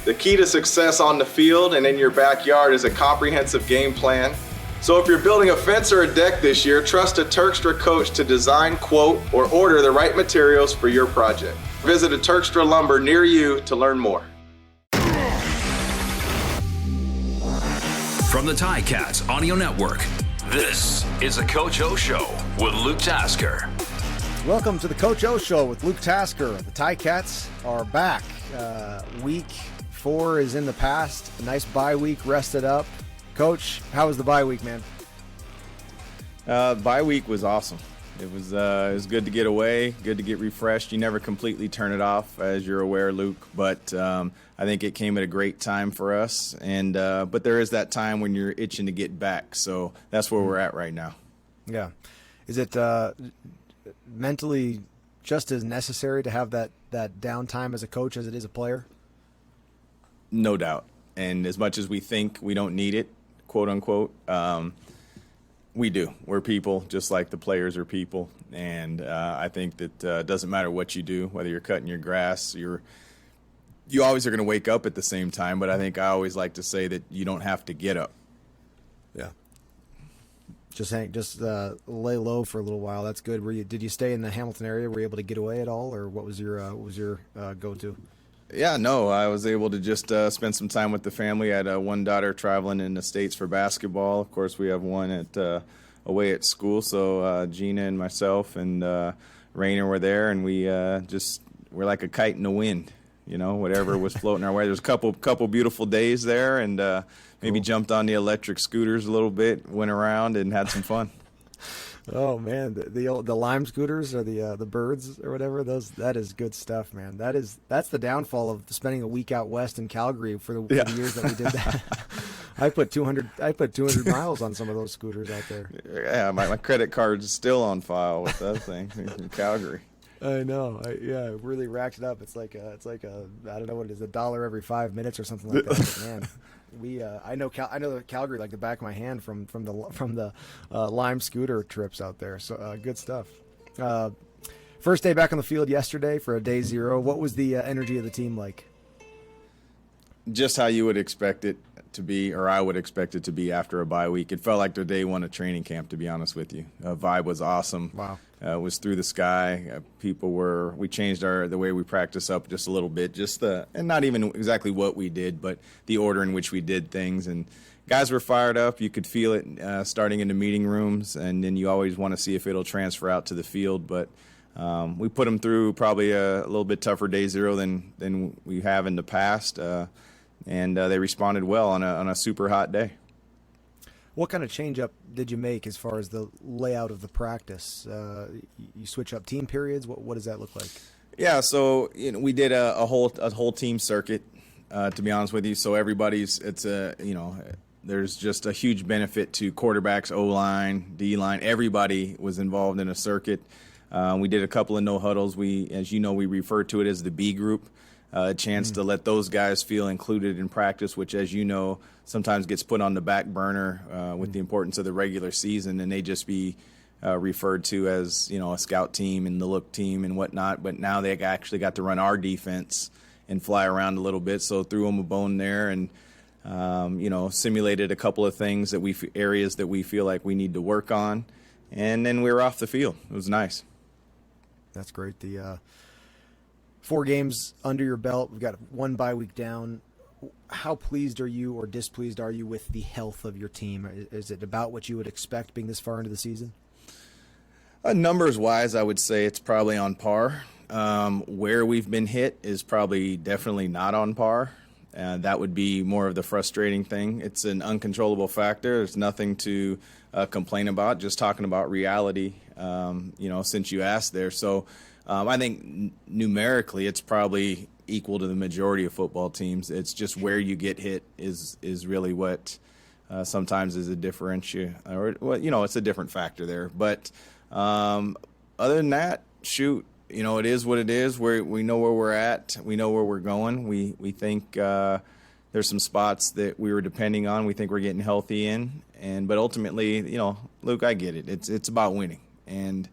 The key to success on the field and in your backyard is a comprehensive game plan. So if you're building a fence or a deck this year, trust a Turkstra coach to design, quote, or order the right materials for your project. Visit a Turkstra Lumber near you to learn more. From the Ticats Audio Network, this is the Coach O Show with Luke Tasker. Welcome to the Coach O Show with Luke Tasker. The Ticats are back. Week 4 is in the past. A nice bye week, rested up. Coach, how was the bye week, man? Bye week was awesome. It was good to get away, good to get refreshed. You never completely turn it off, as you're aware, Luke. But I think it came at a great time for us. And but there is that time when you're itching to get back. So that's where we're at right now. Yeah. Is it mentally just as necessary to have that downtime as a coach as it is a player? No doubt. And as much as we think we don't need it, quote unquote, we do. We're people, just like the players are people. And I think that it doesn't matter what you do, whether you're cutting your grass, you always are going to wake up at the same time. But I think I always like to say that you don't have to get up. Yeah. Just lay low for a little while. That's good. Did you stay in the Hamilton area? Were you able to get away at all, or what was your go-to? Yeah, no, I was able to just spend some time with the family. I had one daughter traveling in the States for basketball. Of course, we have one away at school. So Gina and myself and Raina were there, and we're like a kite in the wind. You know, whatever was floating our way. There's a couple beautiful days there, and maybe jumped on the electric scooters a little bit, went around, and had some fun. Oh man, the lime scooters or the birds or whatever, that is good stuff, man. That's the downfall of spending a week out west in Calgary for the years that we did that. I put 200 miles on some of those scooters out there. Yeah, my credit card's still on file with that thing in Calgary. I know. It really racked it up. It's like I don't know what it is, $1 every 5 minutes or something like that. But man, I know Calgary like the back of my hand from the Lime scooter trips out there. So good stuff. First day back on the field yesterday for a day zero. What was the energy of the team like? Just how you would expect it to be, or I would expect it to be after a bye week. It felt like the day one of training camp, to be honest with you. Vibe was awesome. Wow. It was through the sky. We changed the way we practice up just a little bit, and not even exactly what we did, but the order in which we did things. And guys were fired up. You could feel it starting in the meeting rooms, and then you always want to see if it'll transfer out to the field. But we put them through probably a little bit tougher day zero than we have in the past, and they responded well on a super hot day. What kind of change-up did you make as far as the layout of the practice? You switch up team periods? What does that look like? Yeah, so we did a whole team circuit, to be honest with you. So there's just a huge benefit to quarterbacks, O-line, D-line. Everybody was involved in a circuit. We did a couple of no-huddles. As you know, we refer to it as the B group. A chance to let those guys feel included in practice, which, as you know, sometimes gets put on the back burner with the importance of the regular season, and they just be referred to as, a scout team and the look team and whatnot. But now they actually got to run our defense and fly around a little bit, so threw them a bone there and, simulated a couple of things areas that we feel like we need to work on, and then we were off the field. It was nice. That's great. The 4 games under your belt. We've got one bye week down. How pleased are you or displeased are you with the health of your team? Is it about what you would expect being this far into the season? Numbers-wise, I would say it's probably on par. Where we've been hit is probably definitely not on par. That would be more of the frustrating thing. It's an uncontrollable factor. There's nothing to complain about, just talking about reality, since you asked there. So I think numerically it's probably equal to the majority of football teams. It's just where you get hit is really what sometimes is a differential, or it's a different factor there. But other than that, it is what it is. We know where we're at. We know where we're going. We think there's some spots that we were depending on. We think we're getting healthy but ultimately, Luke, I get it. It's about winning, and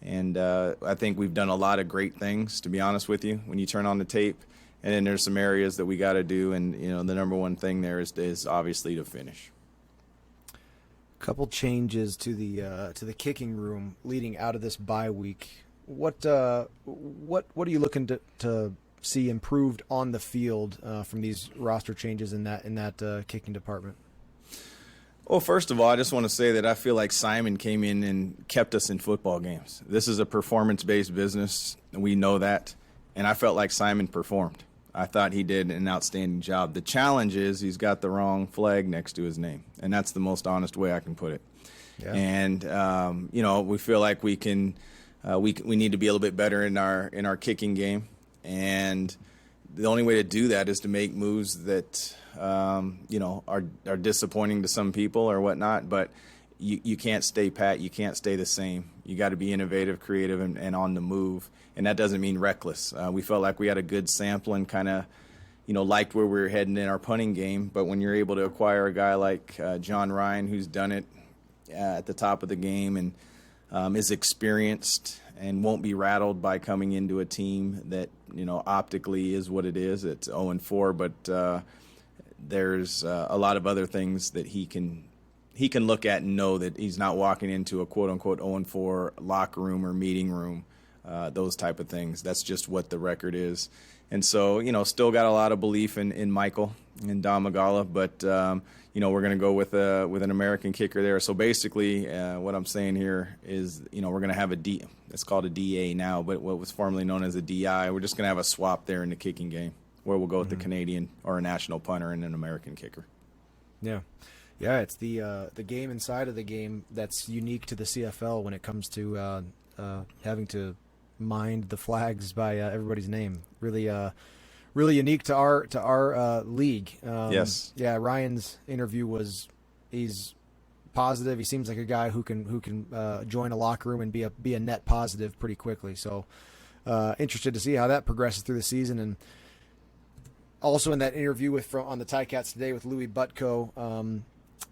I think we've done a lot of great things, to be honest with you. When you turn on the tape And then there's some areas that we got to do, and the number one thing there is obviously to finish. Couple changes to the kicking room leading out of this bye week. What are you looking to see improved on the field from these roster changes in that kicking department? Well, first of all, I just want to say that I feel like Simon came in and kept us in football games. This is a performance-based business, and we know that. And I felt like Simon performed. I thought he did an outstanding job. The challenge is he's got the wrong flag next to his name, and that's the most honest way I can put it. Yeah. And we feel like we can we need to be a little bit better in our kicking game, and the only way to do that is to make moves that are disappointing to some people or whatnot. But you can't stay pat. You can't stay the same. You got to be innovative, creative, and on the move. And that doesn't mean reckless. We felt like we had a good sample and kind of, liked where we were heading in our punting game. But when you're able to acquire a guy like Jon Ryan, who's done it at the top of the game and is experienced and won't be rattled by coming into a team that, optically is what it is. It's 0-4, but there's a lot of other things that he can look at and know that he's not walking into a quote-unquote 0-4 locker room or meeting room. Those type of things. That's just what the record is. And so, still got a lot of belief in Michael and Don Magala, but, we're going to go with an American kicker there. So basically, what I'm saying here is, we're going to have it's called a DA now, but what was formerly known as a DI. We're just going to have a swap there in the kicking game where we'll go with the Canadian or a national punter and an American kicker. Yeah. Yeah, it's the game inside of the game that's unique to the CFL when it comes to having to mind the flags by everybody's name. Really unique to our league. Yes. Yeah, Ryan's interview he's positive. He seems like a guy who can join a locker room and be a net positive pretty quickly. So interested to see how that progresses through the season. And also in that interview on the Ticats today with Louis Butko,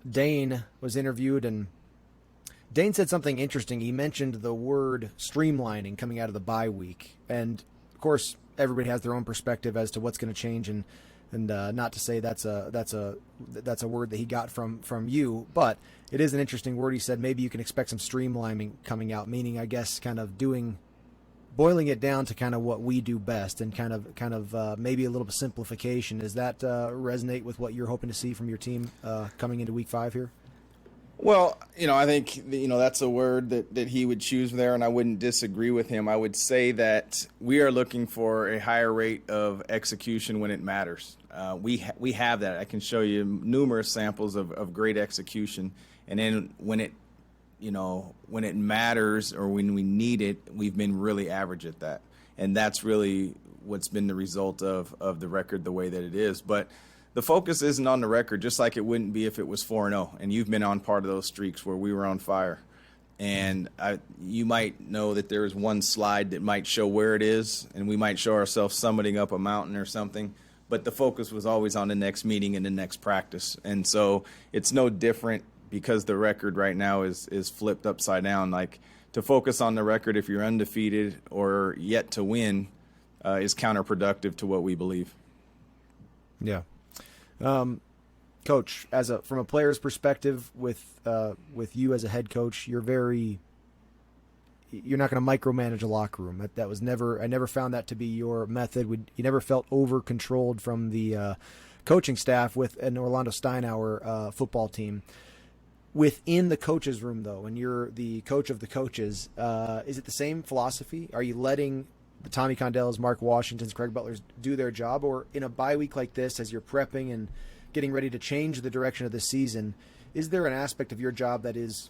Dane was interviewed, and Dane said something interesting. He mentioned the word streamlining coming out of the bye week. And, of course, everybody has their own perspective as to what's going to change, and not to say that's a word that he got from you, but it is an interesting word. He said maybe you can expect some streamlining coming out, meaning, I guess, kind of boiling it down to kind of what we do best and kind of maybe a little bit of simplification. Does that resonate with what you're hoping to see from your team coming into week 5 here? Well, I think, that's a word that he would choose there, and I wouldn't disagree with him. I would say that we are looking for a higher rate of execution when it matters. We have that. I can show you numerous samples of great execution, and then when it matters or when we need it, we've been really average at that. And that's really what's been the result of the record the way that it is. But the focus isn't on the record, just like it wouldn't be if it was 4-0. And you've been on part of those streaks where we were on fire. And you might know that there is one slide that might show where it is, and we might show ourselves summiting up a mountain or something. But the focus was always on the next meeting and the next practice. And so it's no different because the record right now is flipped upside down. Like, to focus on the record if you're undefeated or yet to win is counterproductive to what we believe. Yeah. Coach, from a player's perspective, with you as a head coach, you're not going to micromanage a locker room. I never found that to be your method. You never felt over controlled from the coaching staff with an Orlondo Steinauer football team. Within the coaches' room, though, and you're the coach of the coaches, is it the same philosophy? Are you letting the Tommy Condells, Mark Washingtons, Craig Butlers do their job? Or in a bye week like this, as you're prepping and getting ready to change the direction of the season, is there an aspect of your job that is,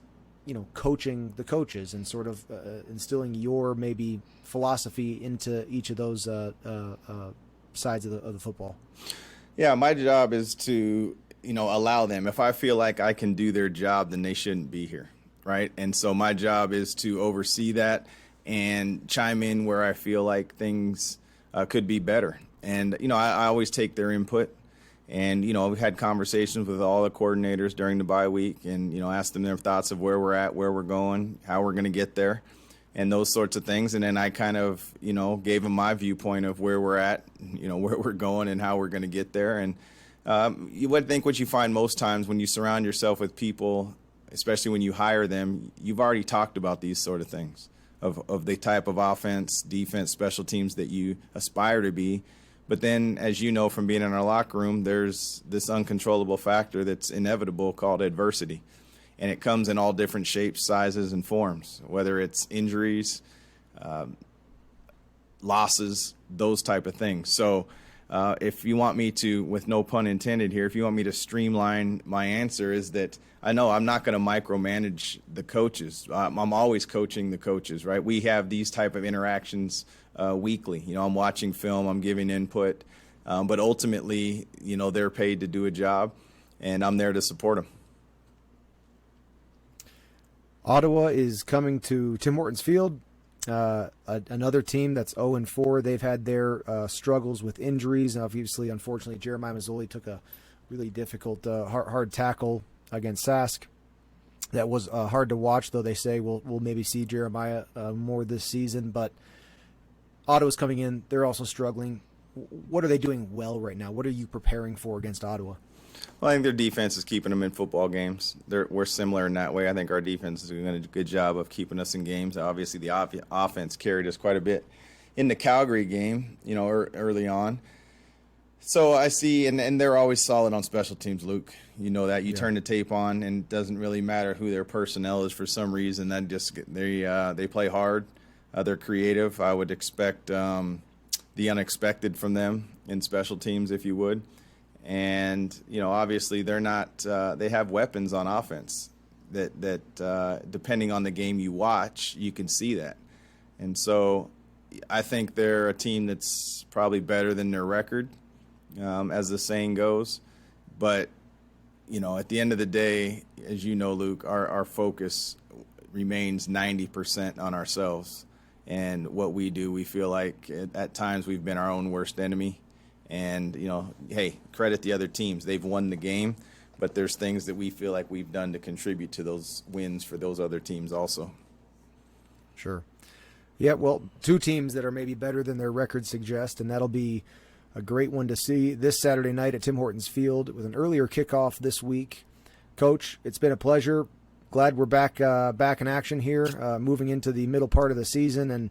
coaching the coaches and sort of instilling your maybe philosophy into each of those sides of the football? Yeah, my job is to, allow them. If I feel like I can do their job, then they shouldn't be here, right? And so my job is to oversee that and chime in where I feel like things could be better. And, I always take their input. And, we've had conversations with all the coordinators during the bye week and, asked them their thoughts of where we're at, where we're going, how we're going to get there. and those sorts of things. And then I kind of, gave them my viewpoint of where we're at, where we're going and how we're going to get there. And you would think what you find most times when you surround yourself with people, especially when you hire them, you've already talked about these sort of things of the type of offense, defense, special teams that you aspire to be. But then, as you know from being in our locker room, there's this uncontrollable factor that's inevitable called adversity. And it comes in all different shapes, sizes, and forms, whether it's injuries, losses, those type of things. So if you want me to, with no pun intended here, if you want me to streamline my answer, is that I know I'm not going to micromanage the coaches. I'm always coaching the coaches, right? We have these type of interactions weekly. I'm watching film, I'm giving input, but ultimately, they're paid to do a job, and I'm there to support them. Ottawa is coming to Tim Hortons Field, another team that's 0-4. They've had their struggles with injuries. Obviously, unfortunately, Jeremiah Mazzoli took a really difficult, hard tackle against Sask. That was hard to watch, though they say we'll maybe see Jeremiah more this season. But Ottawa's coming in. They're also struggling. What are they doing well right now? What are you preparing for against Ottawa? Well, I think their defense is keeping them in football games. We're similar in that way. I think our defense is doing a good job of keeping us in games. Obviously, the offense carried us quite a bit in the Calgary game, early on. So I see, and they're always solid on special teams, Luke. You know that. You turn the tape on, and it doesn't really matter who their personnel is for some reason. They play hard. They're creative. I would expect the unexpected from them in special teams, if you would. And, obviously they're not they have weapons on offense that depending on the game you watch, you can see that. And so I think they're a team that's probably better than their record, as the saying goes. But, at the end of the day, as you know, Luke, our focus remains 90% on ourselves. And what we do, we feel like at times we've been our own worst enemy. And, hey, credit the other teams. They've won the game, but there's things that we feel like we've done to contribute to those wins for those other teams also. Sure. Yeah, well, two teams that are maybe better than their record suggest, and that'll be a great one to see this Saturday night at Tim Hortons Field with an earlier kickoff this week. Coach, it's been a pleasure. Glad we're back in action here, moving into the middle part of the season. And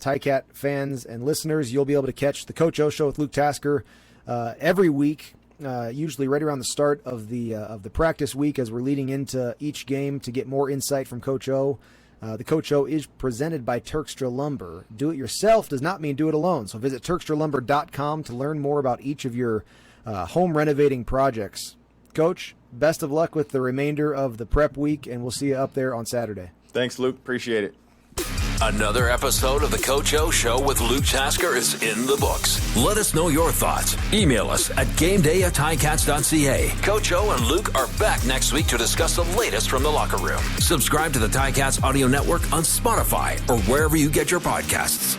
Ticat fans and listeners, you'll be able to catch the Coach O Show with Luke Tasker every week, usually right around the start of the practice week as we're leading into each game to get more insight from Coach O. The Coach O is presented by Turkstra Lumber. Do it yourself does not mean do it alone. So visit TurkstraLumber.com to learn more about each of your home renovating projects. Coach, best of luck with the remainder of the prep week, and we'll see you up there on Saturday. Thanks, Luke. Appreciate it. Another episode of the Coach O Show with Luke Tasker is in the books. Let us know your thoughts. Email us at gameday@ticats.ca. Coach O and Luke are back next week to discuss the latest from the locker room. Subscribe to the Ticats Audio Network on Spotify or wherever you get your podcasts.